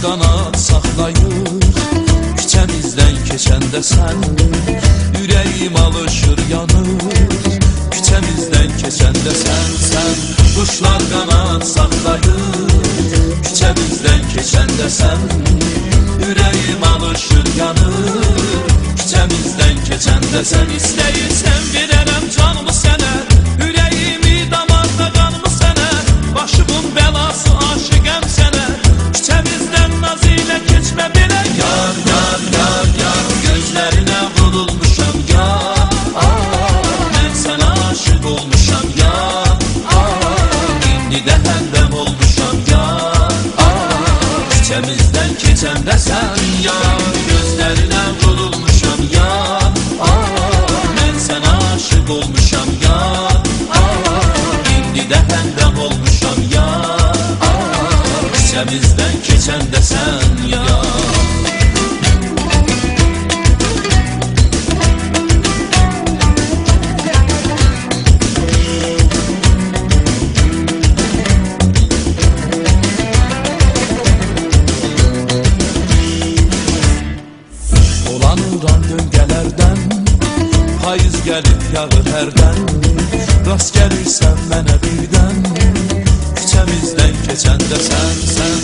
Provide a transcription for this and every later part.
qanat saxlayır, küçəmizdən keçəndə sən, ürəyim alışır, yanır. Küçəmizdən keçəndə sən, quşlar qanat saxlayır, küçəmizdən keçəndə sən, ürəyim alışır, yanır. Küçəmizdən keçəndə sən, istəyirsən verərəm canımı sənə, ürəyimi damarda qanımı sənə, başımın bəlası aşıqəm sənə. Küçəmizdən naz ilə keçmə belə, yar, yar, yar, yar, gözlərinə vurulmuşam, yar. Mən sənə aşıq olmuşam, yar. İndi də həndəm olmuşam, yar. Küçəmizdən keçəndə sən, yar, gözlərinə vurulmuşam, yar. Mən sənə aşıq olmuşam, yar. İndi də həndəm olmuşam, yar. Küçəmizdən keçəndə sən, yar. Dolanıram döngələrdən, payız gəlib yağır hərdən, rast gəlirsən mənə birdən, küçəmizdən keçəndə sən,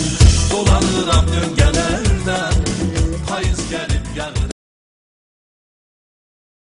dolanıram döngələrdən.